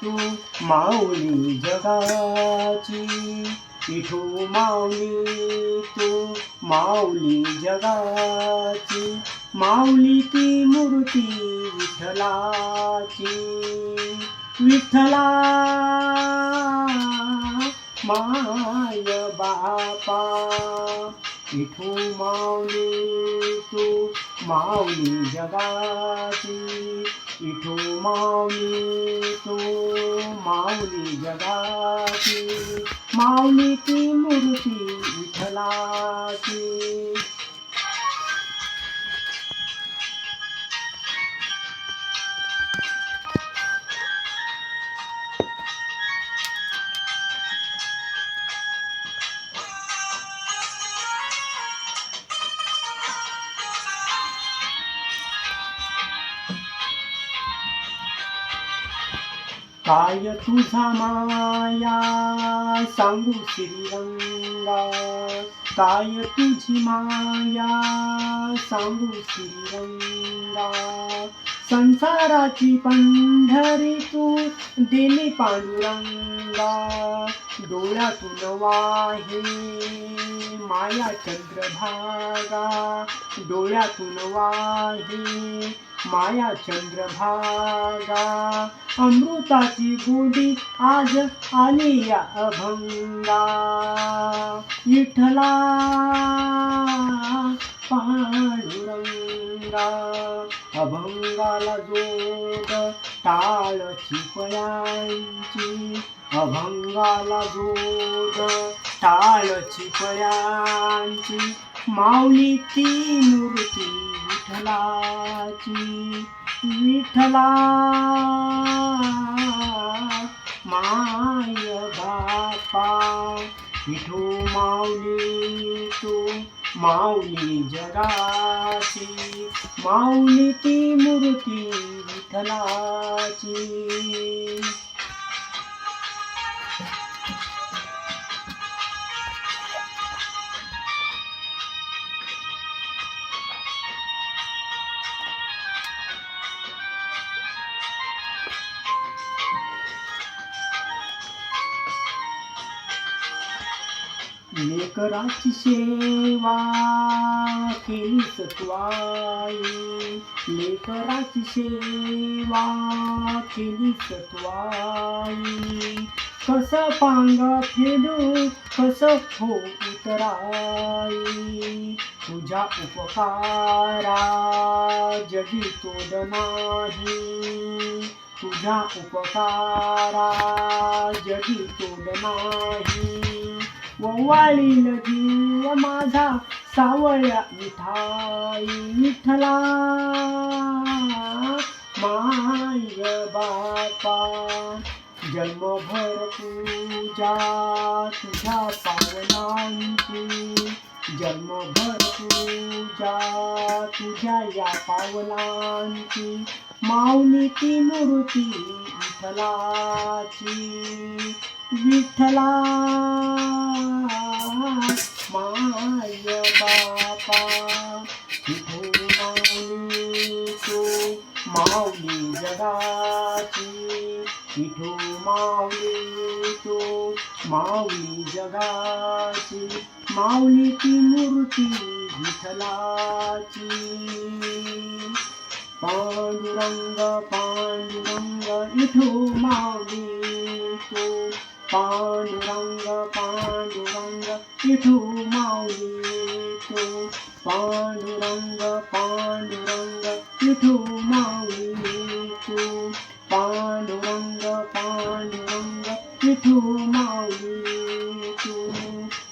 तू माऊली जगाची, विठू माऊली तू माऊली जगाची, माऊली ती मूर्ती विठ्ठलाची, विठ्ठला माय बापा, विठू माऊली तू माऊली जगाची, विठू माऊली तू माऊली जगाची, माऊली ती मूर्ती विठ्ठलाची. काय तुझा माया सांगू श्रीरंगा, काय तुझी माया सांगू श्रीरंगा, संसाराची पंढरी तू दिली पांडुरंगा, डोळ्यातून वाहे माया चंद्रभागा, डोळ्यातून वाहे माया चंद्रभागा, अमृताची गोडी आज आली या अभंगा, विठ्ठला पांडुरंगा, अभंगाला जोड टाळ चिपळ्यांची, अभंगाला जोड टाळ चिपळ्यांची, माऊली ती मूर्ती विठ्ठलाची, विठ्ठला माय बापा, विठू माऊली तू माऊली जगाची, माऊली ती मूर्ती विठ्ठलाची. लेकराची सेवा केलीस तू आई, लेकराची सेवा केलीस तू आई, कसं पांग फेडू कसं हो उतराई, तुझ्या उपकारा जगी तोड नाही, तुझ्या उपकारा जगी तोड नाही, ववाळील जीव माझा सावळ्या विठाई, विठ्ठला माय बापा, जन्मभर पूजा तुझ्या पावलांची, जन्मभर पूजा तुझ्या या पावलांची, माऊली ती मूर्ती विठ्ठलाची, विठ्ठला माय बापा, विठू माऊली तू माऊली जगाची, विठू माऊली तू माऊली जगाची, माऊली ती मूर्ती विठ्ठलाची. पांडुरंग पांडुरंग विठू माऊली तू, पांडुरंग पांडुरंग विठू माऊली तू, पांडुरंग पांडुरंग विठू माऊली तू, पांडुरंग पांडुरंग विठू माऊली तू,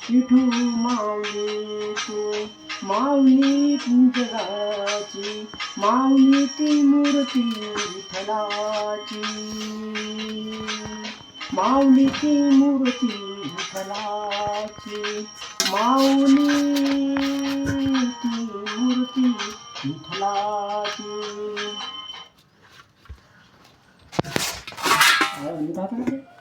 विठू माऊली तू माऊली जगाची, माऊली ती मूर्ती विठ्ठलाची, माऊली ती मूर्ती विठ्ठलाची, माऊली ती मूर्ती विठ्ठलाची.